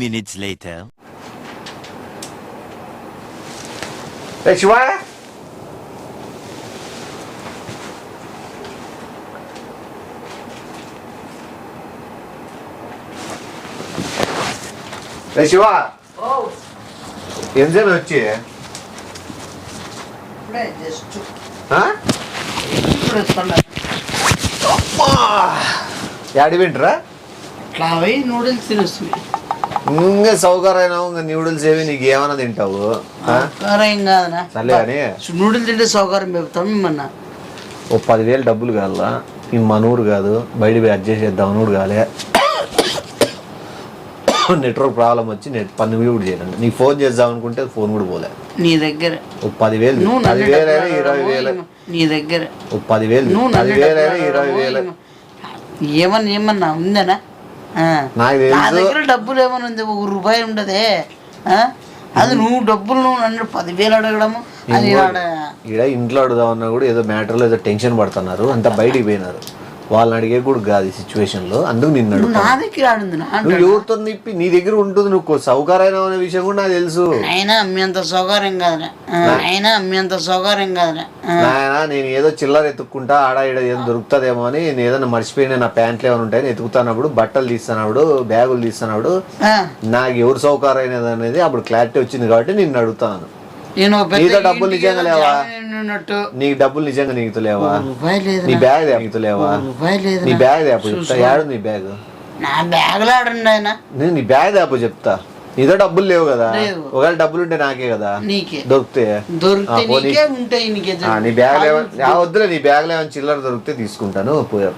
minutes later. Hey, Shiva? Hey, Shiva? Oh, ఎంతసేపు వచ్చి ఇప్పుడే జస్ట్ ఆ? ఇప్పుడు వస్తున్నా. యాడి వింటరా అట్లా పోయి నూడిల్స్ తినేస్తుంది. ఇంకా సౌకర్యం ఇంకా న్యూడిల్స్ ఏవి నీకు ఏమైనా తింటావు ఆ? సౌకర్యం కాదనా సర్లే కానీ నూడిల్స్ తింటే సౌకర్యం పెడతాం మిమ్మల్ని. ఓ 10,000 డబ్బులు కావాలా ఈ మనూరు కాదు బయట పోయి అడ్జస్ట్ చేద్దాం అనూరు కాలే నెట్వర్క్ ప్రాబ్లం వచ్చి నేను పని కూడా చేయను నీకు ఫోన్ చేద్దాం అనుకుంటే ఫోన్ కూడా పోలే నీ దగ్గర ఓ 10,000 నువ్వు 10,000 అయినా 20,000 నీ దగ్గర ఓ 10,000 నువ్వు 10,000 అయినా 20,000 ఏమన్నా ఉందనా? నాకు నా తెలుసు దగ్గర డబ్బులు ఏమైనా ఉంది, ₹1 ఉండదే. అది నువ్వు డబ్బులు నువ్వు నన్ను 10,000 అడగడము అది ఈడ ఇంట్లో అడుగుదామన్నా కూడా ఏదో మ్యాటర్లో ఏదో టెన్షన్ పడుతున్నారు అంతా బయటికి పోయినారు వాళ్ళని అడిగే కూడా కాదు ఈ సిచ్యువేషన్ లో అందుకు నిన్ను నువ్వు అడుగుతా నా దగ్గర ఆడుంది నువ్వు ఎవరితో నిప్పి నీ దగ్గర ఉంటుంది నువ్వు సౌకర్యం అనే విషయం కూడా నాకు తెలుసు అయినా అమ్మేంత సౌకర్యం కాదురా. అయినా అమ్మేంత సౌకర్యం కాదురా. నాయన నేను ఏదో చిల్లర ఎత్తుక్కుంటా ఆడ ఈడ ఏదో దొరుకుతుందేమో అని నేను ఏదైనా మర్చిపోయిన నా ప్యాంట్లు ఏమైనా ఉంటాయని ఎత్తుకుతున్నప్పుడు బట్టలు తీస్తున్నప్పుడు బ్యాగులు తీస్తున్నప్పుడు నాకు ఎవరు సౌకర్యం అనేది అప్పుడు క్లారిటీ వచ్చింది కాబట్టి నిన్ను అడుగుతాను నేను నీతో డబ్బులు నిజంగా లేవా నీకు డబ్బులు నిజంగా నీకు లేవా నీ బ్యాగ్ నీకు లేవా నీ బ్యాగ్ తేపు చెప్తా ఏడు నీ బ్యాగ్ నా బ్యాగ్ లో ఆడండి ఆయన నేను నీ బ్యాగ్ తేపు చెప్తా నీతో డబ్బులు లేవు కదా లేవు. ఒకవేళ డబ్బులు ఉంటే నాకే కదా నీకే దొరికితే నీకే ఉంటాయి నీకే నీ బ్యాగ్ వద్దులే నీ బ్యాగ్ లో ఏమైనా చిల్లర దొరికితే తీసుకుంటాను పోయా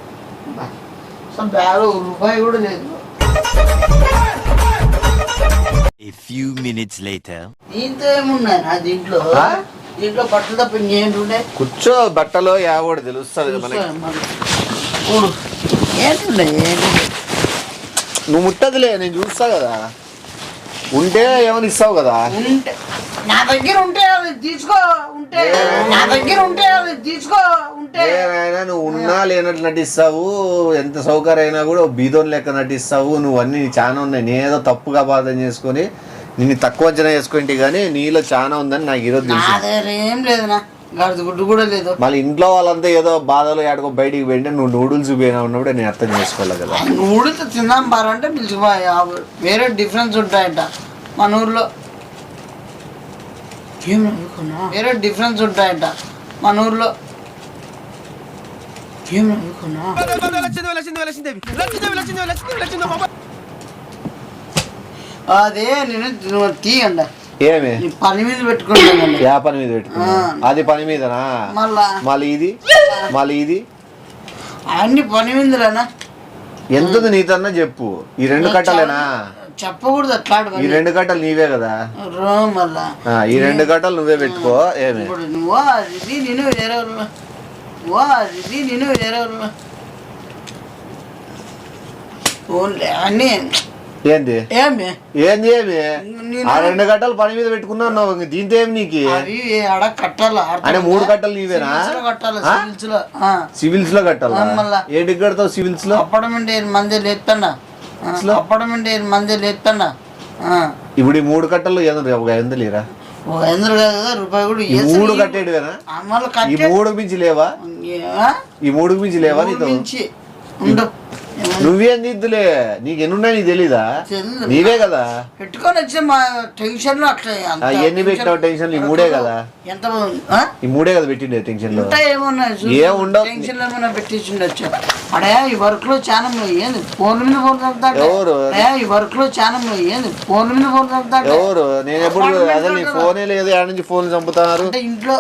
బ్యాగ్ ₹1 కూడా లేదు. A few minutes later. దీంతో ఏమున్నాయి నా దీంట్లో దీంట్లో బట్టలు తప్ప ఇంకేంటుండే కూర్చో బట్టలో యావోడు తెలుస్తుంది మనకి ఏంటుండే నువ్వు ముట్టదులే నేను చూస్తా కదా ఉంటే ఏమని ఇస్తావు కదా ఉంటే నా దగ్గర ఉంటే అది తీసుకో ఉంటే నా దగ్గర ఉంటే అది తీసుకో ఉంటే నాయనా నువ్వు ఉన్నా లేనట్లు నటిస్తావు ఎంత సౌకర్యం అయినా కూడా బీదోన్ లెక్క నటిస్తావు నువ్వు అన్ని చాలా ఉన్నాయి నేనేదో తప్పుగా బాధం చేసుకొని నిన్ను తక్కువ అంచనా చేసుకుంటే కానీ నీలో చాలా ఉందని నాకు ఈరోజు నా తెలుసు దగ్గర ఏం లేదునా గడుదు గుడ్డు కూడా లేదు. మళ్ళీ ఇంట్లో వాళ్ళంతా ఏదో బాధలు ఆడుకో బయటికి పోయింటే నువ్వు నూడిల్స్ పోయినా ఉన్నప్పుడు నేను అర్థం చేసుకోవాలి కదా నూడిల్స్ తిందాం పారంటే పిలిచిపోయా వేరే డిఫరెన్స్ ఉంటాయంట మన ఊర్లో ఏం అనుకున్నా వేరే డిఫరెన్స్ ఉంటాయంట మన ఊర్లో ఏం అనుకున్నా అదే నేను తీయండి ఏమి పని మీద పెట్టుకుంటానండి యా పని మీద పెట్టుకున్నా అది పని మీదనా మళ్ళీ ఇది అన్ని పని మీదలేనా ఎంత నీతన్నా చెప్పు ఈ 2 కట్టలేనా చెప్పకూడదు అట్లా ఈ 2 కట్టలు నీవే కదా మళ్ళా ఈ 2 కట్టలు నువ్వే పెట్టుకో ఏమి ఇప్పుడు నువ్వు అది నేను వేరే వాళ్ళు నేను వేరే వాళ్ళు ఓన్లీ అన్నీ ఏంది ఏమి ఏంది ఏమి ఆ 2 కట్టలు పని మీద పెట్టుకున్నావు దీంతో ఏమి నీకు అవి ఆడ కట్టాలా అంటే 3 కట్టలు నీవేనా కట్టాలి సివిల్స్ లో సివిల్స్ లో కట్టాలా మళ్ళా ఏంటికి కడతావు సివిల్స్ లో అపార్ట్మెంట్ 8 మంది లేపుతాడా అపార్ట్మెంట్ 8 మంది లేపుతాడా ఇప్పుడు ఈ 3 కట్టలు ఎంత లేరా ₹100 కదా రూపాయి కూడా ఈ 3 కట్టేటివేనా ఈ 3 మించి లేవా ఈ 3 మించి లేవా నీతో ఉండు నువ్వేంది ఇద్దులే నీకు ఎన్నున్నాయి నీకు తెలీదా నీవే కదా పెట్టుకొని వచ్చే మా టెన్షన్ లో అట్లా ఎన్ని పెట్టినావు టెన్షన్ ఈ 3 కదా ఎంత ఈ 3 కదా పెట్టిండే టెన్షన్ లో ఏమన్నా ఏం ఉండవు టెన్షన్ లో ఏమన్నా పెట్టించుండొచ్చు అడే ఈ వర్క్ లో చాలా ఏంది ఫోన్ మీద ఫోన్ చదువుతాడు ఎవరు ఈ వర్క్ లో చాలా ఏంది ఫోన్ మీద ఫోన్ చదువుతాడు ఎవరు నేను ఎప్పుడు అసలు నీ ఫోనే లేదు ఆడ నుంచి ఫోన్ చంపుతున్నారు అంటే ఇంట్లో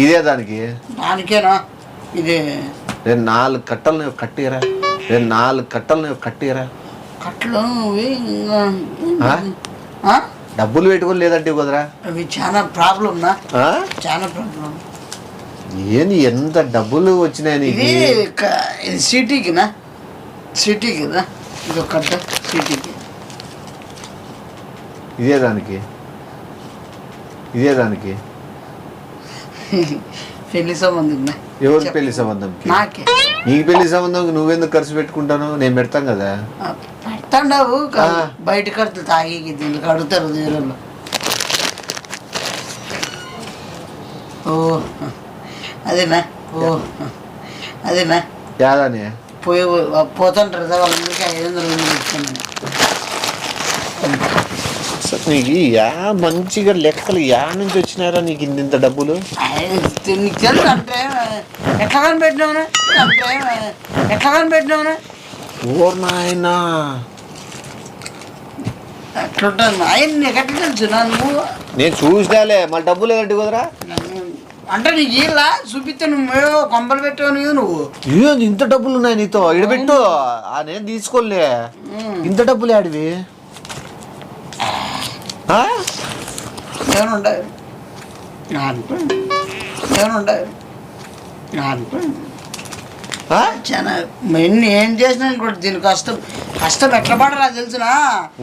ఇదే దానికేనా ఇదే 4 కట్టలు కట్టిరా 4 కట్టలు కట్టిరా కట్టలు డబ్బులు పెట్టుకొని లేదంటే కుదరా అవి చాలా ప్రాబ్లం చాలా ప్రాబ్లం ఏంది ఎంత డబ్బులు వచ్చినాయి నీకు ఇది సిటీకినా సిటీకి కదా ఇది కట్ట సిటీకి ఇదే దానికి పెళ్లి సంబంధం ఎవరు పెళ్లి సంబంధం నాకే నీకు పెళ్లి సంబంధం నువ్వెందుకు ఖర్చు పెట్టుకుంటాను నేను పెడతాను కదా చెప్తాండావు బయట కడుతు తాగి దీనికి అడుగుతారు దీనిలో. ఓ అదేనా? ఓ అదేనా? యాదని పోయి పోతుంటారు కదా వాళ్ళందరికీ 500 ఇచ్చాను. నీకు యా మంచిగా లెక్కలు యా నుంచి వచ్చినారా నీకు ఇంత డబ్బులు? నీకు తెలుసు అంటే ఎట్లా కనిపెట్టినావునా? అంటే ఎట్లా కనిపెట్టినావునా? ఓ నాయనా ఎట్లుంటాను ఆయన నీకు ఎట్లా తెలుసు నువ్వు? నేను చూసినాలే మళ్ళీ డబ్బులు ఏంటి కుదరా? అంటే నీకు ఇలా చూపిస్తే నువ్వు కొంపలు పెట్టావు నువ్వు. ఏంది ఇంత డబ్బులు ఉన్నాయి నీతో? ఇడబెట్టు. నేను తీసుకోలే. ఇంత డబ్బులు ఆడివి ఏమనుండే చాలా ఎన్ని ఏం చేసినా కూడా దీని కష్టం ఎట్లా పడరా తెలుసునా?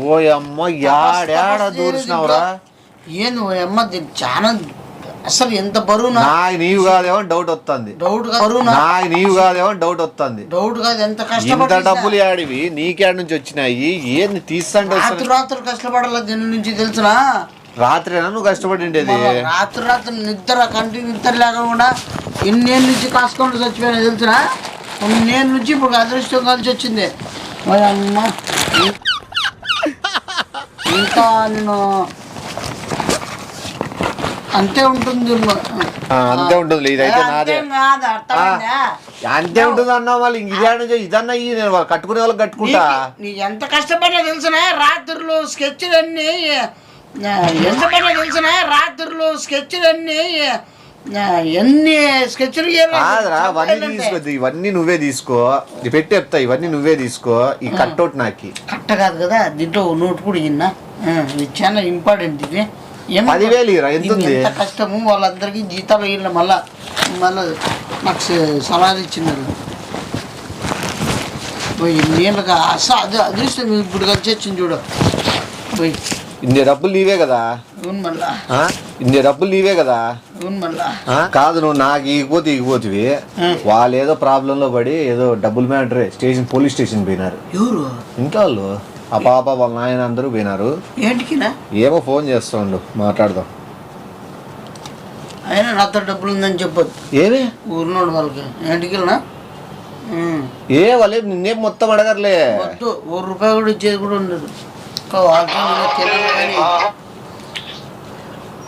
ఓ అమ్మ యాడ దూరిసినావురా? ఏంది ఓ అమ్మ దీనికి చాలా అసలు ఎంత బరువు. నీవు కాదేమో డౌట్ వస్తుంది. నీవు కాదేమో డౌట్ వస్తుంది. డౌట్ కాదు ఎంత ఇంత కష్టపడి డబ్బులు ఆడివి నీకేడ నుంచి వచ్చినాయి? ఏంది తీస్తాంటే రాత్రులు కష్టపడాలి దీని నుంచి తెలుసునా? రాత్రేనా నువ్వు కష్టపడిండేది? రాత్రి నిద్ర కంటి నిద్ర లేకుండా ఎన్నేళ్ళ నుంచి కాసుకొని చచ్చిపోయినా తెలుసునా? కొన్నేళ్ళ నుంచి ఇప్పుడు అదృష్టం కలిసి వచ్చింది. అమ్మ ఇంకా నేను అంతే ఉంటుంది. అంతే ఉంటుంది. ఇదైతే నాదే అంతే ఉంటుంది అన్నావు. వాళ్ళు ఇదన్నా నేను వాళ్ళు కట్టుకునే వాళ్ళకి కట్టుకుంటా. నీ ఎంత కష్టపడినా తెలిసినా రాత్రులు స్కెచ్లన్నీ ఎంత పడినా తెలిసినా రాత్రులు స్కెచ్లన్నీ ఎన్ని స్కెచ్లు ఇవన్నీ నువ్వే తీసుకో. పెట్టి చెప్తా ఇవన్నీ నువ్వే తీసుకో. ఈ కట్అవుట్ నాకు కట్ట కాదు కదా దీంట్లో నోటు కూడా ఇన్నా. ఇది చాలా ఇంపార్టెంట్. ఇది 10,000 ఎంత కష్టము. వాళ్ళందరికీ జీతాలు అయ్యింది. మళ్ళా నాకు సలహాలు ఇచ్చినారు. నీళ్ళగా అదే అదృష్టం ఇప్పుడు కలిసి వచ్చింది చూడు. పోయి ఇన్ని డబ్బులు నీవే కదా? మళ్ళా ఇన్ని డబ్బులు నీవే కదా? మళ్ళా కాదు నువ్వు నాకు ఇగిపోతివి. వాళ్ళు ఏదో ప్రాబ్లం లో పడి ఏదో డబ్బులు మ్యాటరే పోలీస్ స్టేషన్ పోయినారు. ఎవరు? ఇంట్లో వాళ్ళు ఆ పాప వాళ్ళ నాయన అందరూ పోయినారు. ఏంటికినా? ఏమో ఫోన్ చేస్తాడు మాట్లాడదాం. అయినా నాతో డబ్బులు ఉందని చెప్పొద్దు. ఏమి ఊరినోడు వాళ్ళకి ఏంటికినా? వాళ్ళే నిన్నేం మొత్తం అడగర్లే. వద్దు. ₹1 కూడా ఇచ్చేది కూడా ఉండదు.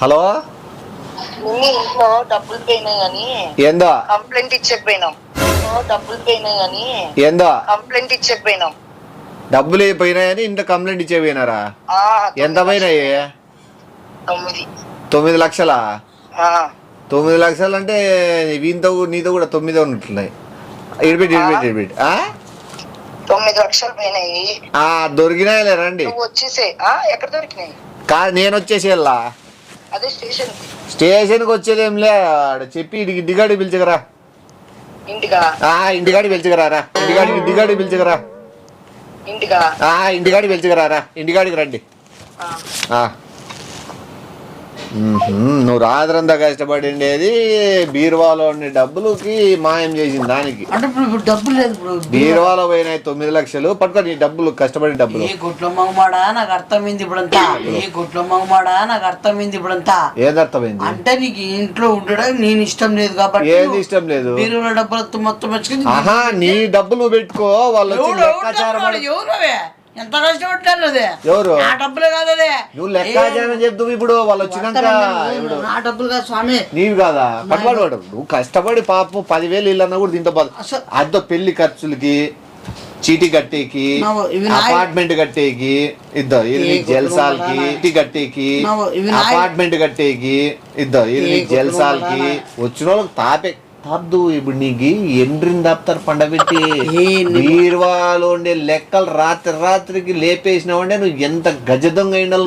హలో ఇంట్లో డబ్బులు పోయినాయి కానీ ఏందో కంప్లైంట్ ఇచ్చకపోయినాం. డబ్బులు పోయినాయి కానీ ఏందో కంప్లైంట్ ఇచ్చకపోయినాం. డబ్బులు పోయినాయని ఇంట్లో కంప్లైంట్ ఇచ్చే పోయినారా? ఎంత పోయినాయి? 9 లక్షలా? 9 లక్షలు అంటే నీతో కూడా 9 ఉన్నట్లున్నాయి. ఇడిపెట్టి 9 లక్షలు పోయినాయి. దొరికినాయిలే రండి. వచ్చేసే ఎక్కడ దొరికినాయి? కాదు నేను వచ్చేసేలా. అదే స్టేషన్కి వచ్చేదేంలే చెప్పి ఇంటికాడికి పిలిచగరా. ఇంటికాడికి పిలిచగరారా. ఇంటికాడికి పిలిచగరా. ఇంటికాడికి పిలిచగరారా. ఇంటికాడికి రండి. నువ్వు రాత్రంతా కష్టపడిండేది బీరువాలో ఉండే డబ్బులకి మాయం చేసింది దానికి. అంటే ఇప్పుడు డబ్బులు లేదు. బీరువాలో పోయినాయి 9 లక్షలు. పట్టుకో నీ డబ్బులు కష్టపడిన డబ్బులు. ఏ గుట్లో మగమాడా నాకు అర్థమైంది ఇప్పుడంతా. ఏది అర్థమైంది అంటే నీకు ఇంట్లో ఉండడం నేను ఇష్టం లేదు కాబట్టి. ఏది ఇష్టం లేదు? బీరువాల డబ్బులు మొత్తం నీ డబ్బులు పెట్టుకో. వాళ్ళు ఎంత కష్టపడ్డారు అదే. ఎవరు? నా డబ్బులే కాదు అదే. నువ్వు లెక్కాచారం చెప్తావు. ఇప్పుడు వాళ్ళు వచ్చినాక నా డబ్బులు కాదు స్వామి. నీవు కాదా? పట్టుబడి నువ్వు కష్టపడి పాపం 10,000 ఇల్లన్నా కూడా దీంతో అద్దో పెళ్లి ఖర్చులకి, చీటీ కట్టేకి, అపార్ట్మెంట్ కట్టేకి, జల్సాలకి, చీటీ కట్టేకి, అపార్ట్మెంట్ కట్టేకి, జల్సాలకి వచ్చిన వాళ్ళకి తాపద్దు. ఇప్పుడు నీకు ఎండ్రిని దాపుతారు పండబెట్టి. బీరువాలో ఉండే లెక్కలు రాత్రికి లేపేసినావంటే నువ్వు ఎంత గజ దొంగ అయినావు.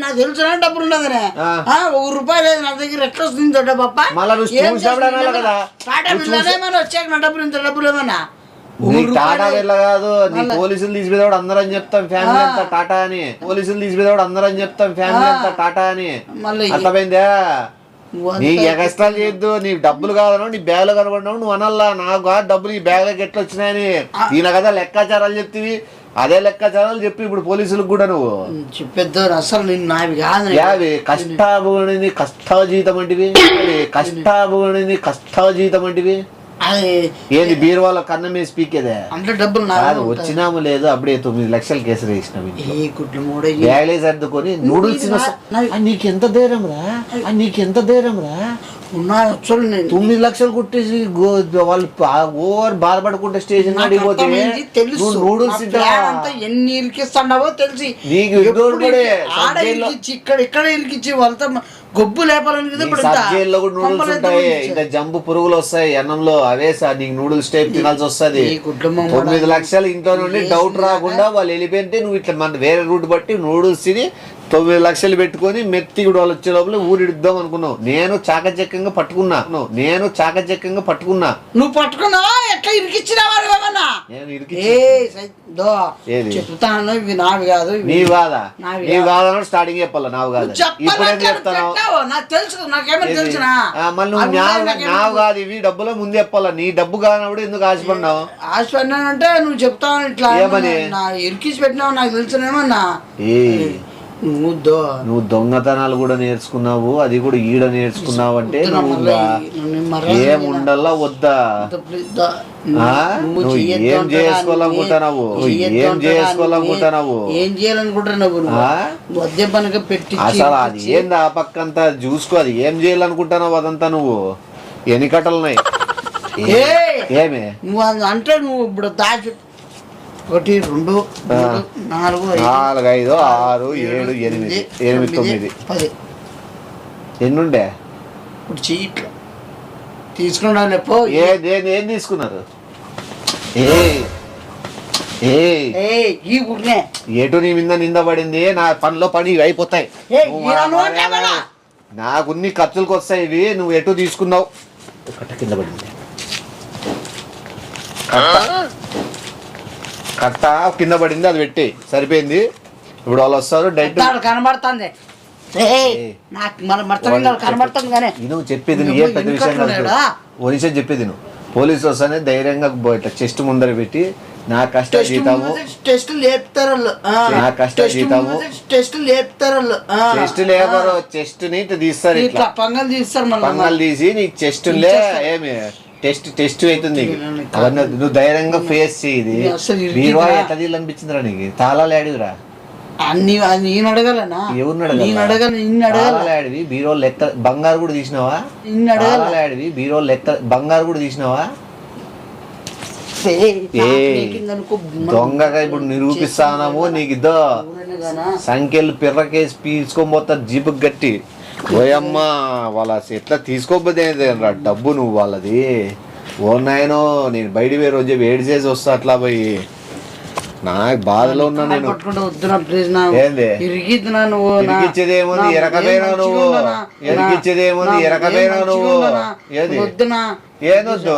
నాకు తెలుసు డబ్బులు ఉన్నదనే. ₹1 లేదు నా దగ్గర. ఎట్లా వస్తుంది వచ్చాక నా డబ్బులు ఇంత డబ్బులు ఏమన్నా టాటా ఎట్లా కాదు. నీ పోలీసులు తీసిపోయేవాడు అందరని చెప్తాం ఫ్యామిలీ అంతా టాటా అని. పోలీసులు తీసిపోయేవాడు అందరని చెప్తాం ఫ్యామిలీ అంతా టాటా అని. అర్థమైందా? నీ ఎగస్ట్రాలు చేయొద్దు. నీ డబ్బులు కావాలను నీ బ్యాగ్ లో కనబడినావు నువ్వు అనల్లా నాకు ఆ డబ్బులు ఈ బ్యాగ్ లోకి ఎట్లా వచ్చినాయని. ఈయన కదా లెక్కాచారాలు చెప్తివి, అదే లెక్కాచారాలు చెప్పి ఇప్పుడు పోలీసులకు కూడా నువ్వు చెప్పేద్దాం. అసలు నేను నావి కాదు. యావి కష్టాభోగనిది కష్టాజీతం అంటివి, కష్టాభోగనిది కష్టాజీతం అంటివి. ఏంది బీరువాలో కన్నం వేసి పీకేదే అంటే డబ్బులు వచ్చినాము లేదు. అప్పుడే 9 లక్షల కేసులు వేసినావు. ఈ గుడ్లు మూడే బ్యాగ్లే సర్దుకొని నూడిల్స్ నీకెంత ధైర్యం రా, నీకెంత ధైర్యం రా. 9 లక్షలు కొట్టేసి వాళ్ళు ఓవర్ బాధపడకుండా స్టేషన్ అడిగిపోతే నూడిల్స్ ఎన్ని ఇరికిస్తావో తెలిసి నీకు ఇక్కడ ఇరికిచ్చి వాళ్ళతో గొబ్బు లేపాలని సబ్జీల్లో కూడా నూడిల్స్ ఉంటాయి. ఇంకా జంబు పురుగులు వస్తాయి అన్నంలో, అవే సార్ నీకు నూడిల్స్ టైప్ తినాల్సి వస్తుంది. 9 లక్షలు ఇంట్లో నుండి డౌట్ రాకుండా వాళ్ళు వెళ్ళిపోయింటే నువ్వు ఇట్లా మన వేరే రూట్ బట్టి నూడిల్స్ తిని 9 లక్షలు పెట్టుకొని మెత్తి కూడా వాళ్ళు వచ్చే లోపల ఊరిద్దాం అనుకున్నావు. నేను చాకచక్యంగా పట్టుకున్నా. నువ్వు పట్టుకున్నావా? ఎట్లా ఇరికిచ్చినావా? చెప్తాను ఇవి నావి కాదు. నీ బాధ నీ బాధ స్టార్టింగ్ చెప్పాల నావు కాదు. ఇప్పుడేం చెప్తాను నాకు తెలుసు. నాకేమని తెలుసునా? మళ్ళీ నువ్వు నావు కాదు ఇవి డబ్బులో ముందు చెప్పాల. నీ డబ్బు కానప్పుడు ఎందుకు ఆశపడినావు? ఆశపడినానంటే నువ్వు చెప్తావు ఇట్లా ఇరికిచ్చి పెట్టినావు నాకు తెలుసునేమన్నా. నువ్వు దొంగతనాలు కూడా నేర్చుకున్నావు, అది కూడా ఈడ నేర్చుకున్నావు అంటే ఏముండల్లా వద్దా? నువ్వు ఏం చేసుకోవాలనుకుంటున్నావు? ఏం చేయాలనుకుంటున్నావు? పెట్టి అసలు అది ఏంది ఆ పక్కంతా చూసుకో. అది ఏం చేయాలనుకుంటున్నావు అదంతా నువ్వు ఎన్ని కట్టలున్నాయి ఏమే? నువ్వు అంటే నువ్వు ఇప్పుడు దాచి 1 2 3 4 5 6 7 8 9 10 ఎన్నుండే ఇప్పుడు చీట్లు తీసుకున్నాను. ఏం తీసుకున్నారు? ఎటు నీ మీద నింద పడింది? నా పనిలో పని అయిపోతాయి. నాకు నీ ఖర్చులకు వస్తాయి ఇవి. నువ్వు ఎటు తీసుకున్నావు? కట్ట కింద పడింది. కట్ట కింద పడింది, అది పెట్టి సరిపోయింది. ఇప్పుడు వాళ్ళు వస్తారు డైరెక్ట్ కనబడుతుంది. నువ్వు చెప్పేది నువ్వు ఏ పెద్ద విషయం కాదు. ఓ విషయం చెప్పేది నువ్వు పోలీసు వస్తానే ధైర్యంగా ఇట్లా చెస్ట్ ముందర పెట్టి నా కష్ట జీతము నా కష్ట జీతము చెస్ట్ లేబరు చెస్ట్ ని తీస్తారు. ఇట్లా పంగల్ తీసి నీకు చెస్ట్ లే ఏమి టెస్ట్ అవుతుంది. అవన్నీ నువ్వు ధైర్యంగా ఫేస్ చేయది. బీరువా ఎట్లా తీయాలనిపించిందిరా నీకు? తాళాలు ఆడివిరా? నేను అడగాలనా? ఎవరిని అడగాలి? బీరో లెక్క బంగారు కూడా తీసినావా? ఆడివి బీరో లెక్క బంగారు కూడా తీసినావా? దొంగగా ఇప్పుడు నిరూపిస్తాము నీకు. ఇద్దో సంఖ్యలు పిర్రకేసి పీల్చుకోబోతారు జీబుకి గట్టి. ఓయమ్మ వాళ్ళ ఎట్లా తీసుకోకపోతే డబ్బు నువ్వు వాళ్ళది. ఓ నాయనో నేను బయట పోయి రోజు వేడి చేసి వస్తా అట్లా పోయి. నాకు బాధలో ఉన్నా నేను. ఇరికిచ్చేదేముంది ఎరకపోయినా నువ్వు, ఇరికిచ్చేదేముంది ఎరకపోయినా నువ్వు. ఏది ఏదొద్దు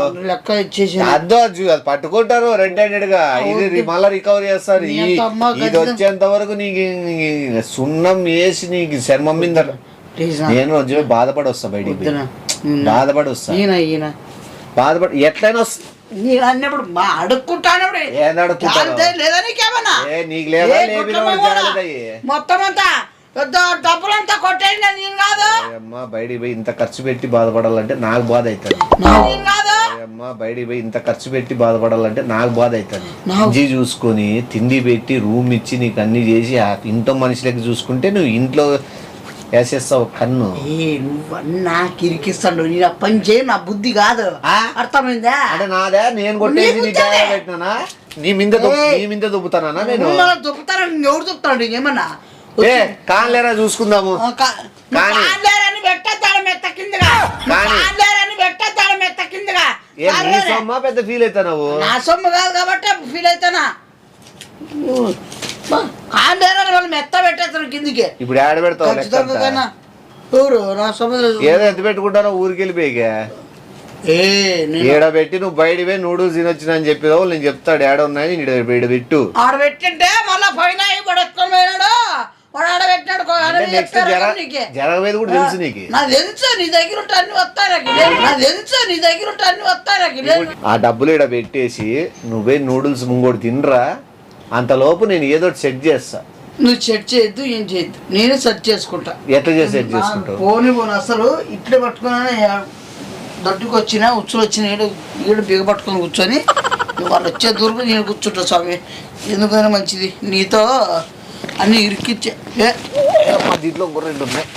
అద్దు అది పట్టుకుంటారు రెడ్ హ్యాండెడ్ గా. ఇది మళ్ళా రికవరీ చేస్తారు. ఇది వచ్చేంత వరకు నీకు సున్నం వేసి నీకు శర్మం మీద నేను రోజు బాధపడి వస్తా బయటికి. బాధపడి వస్తా బాధపడి ఎట్లయినా వస్తా. మొత్తం అంతా డబ్బులంతా కొట్టేయండి. నేను కాదు అమ్మా బయటికి పోయి ఇంత ఖర్చు పెట్టి బాధపడాలంటే నాకు బాధ అవుతుంది. అమ్మా బయటికి పోయి ఇంత ఖర్చు పెట్టి బాధపడాలంటే నాకు బాధ అవుతుంది. ఇంజి చూసుకొని తిండి పెట్టి రూమ్ ఇచ్చి నీకు అన్ని చేసి ఇంట్లో మనుషులకి చూసుకుంటే నువ్వు ఇంట్లో వేసేస్తావు కన్ను. నువ్వన్నా కిరికిస్తాడు. నేను పని చేయ నా బుద్ధి కాదు. అర్థమైందా? అంటే నాదే నేను కొట్టేసి నీ బ్యాగ్ పెట్టినా నీ మీద దుబ్బుతానా? నేను దుబ్బుతాను. ఎవరు దుబ్బుతాడు? ఏమన్నా కాన్లేరా చూసుకుందాము. పెద్ద ఫీల్ అవుతావు. నా సొమ్ము కాదు కాబట్టి ఫీల్ అవుతానా? వాళ్ళు మెత్త పెట్టేస్తాను కిందికి. ఇప్పుడు ఏడ పెడతావు? ఏదో ఎత్తి పెట్టుకుంటానో ఊరికి వెళ్ళిపోయిగా ఏడ పెట్టి నువ్వు బయట పోయి నూడిల్స్ తినొచ్చిన అని చెప్పేదో నేను చెప్తాడు. ఏడ ఉన్నాయని పెట్టు. ఆడ పెట్టింటే మళ్ళా పైన పడేసుకొని పోయినాడు. వాడు ఆడబెట్టినాడు నెక్స్ట్ జరగవేది కూడా తెలుసు నీకు. నాకు తెలుసు నీ దగ్గర ఉంటే అన్ని వస్తారా నాకు తెలుసు నీ దగ్గర ఉంటే అన్ని వస్తారా ఆ డబ్బులు ఇక్కడ పెట్టేసి నువ్వే నూడిల్స్ ముంగోడు తినరా, అంతలోపు నేను ఏదో సెట్ చేస్తా. నువ్వు సెట్ చేయొద్దు, ఏం చేయొద్దు, నేనే సెట్ చేసుకుంటా. ఎట్లా చేసి సెట్ చేసుకుంటావు? పోనీ అసలు ఇట్లా పట్టుకున్నా దొడ్డుకు వచ్చినా ఉచ్చులు వచ్చిన ఈడు బిగ పట్టుకొని కూర్చొని వాళ్ళు వచ్చే దూరం నేను కూర్చుంటా స్వామి. ఎందుకైనా మంచిది, నీతో అన్ని ఇరికిచ్చే. దీంట్లో ఇంకో 2 ఉన్నాయి.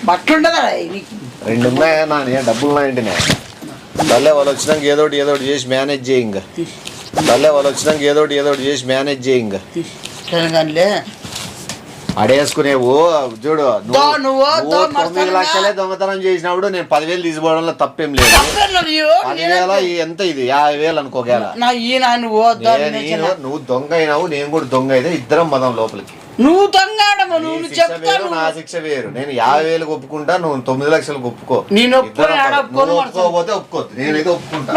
బట్టలు ఉండదా నీకు? 2 ఉన్నాయా నా డబ్బులు ఉన్నాయంటే తల్లే వాళ్ళు వచ్చినాక ఏదోటి చేసి మేనేజ్ చేయి. ఇంకా తల్లే వాళ్ళు వచ్చినాక ఏదోటి చేసి మేనేజ్ చేయి. ఇంకా అడేసుకునేవు చూడు, నువ్వు 9 లక్షలే దొంగతనం చేసినప్పుడు నేను 10,000 తీసుకోవడంలో తప్పేం లేదు. 10,000 ఎంత ఇది 50,000 అనుకోగల. నువ్వు దొంగ అయినావు, నేను కూడా దొంగ అయితే ఇద్దరం మదం లోపలికి. నువ్వు దొంగ నా శిక్ష వేరు. నేను 50,000 ఒప్పుకుంటా, నువ్వు 9 లక్షలకు ఒప్పుకో. నేను ఒప్పుకోకపోతే ఒప్పుకోవద్దు, నేనైతే ఒప్పుకుంటా.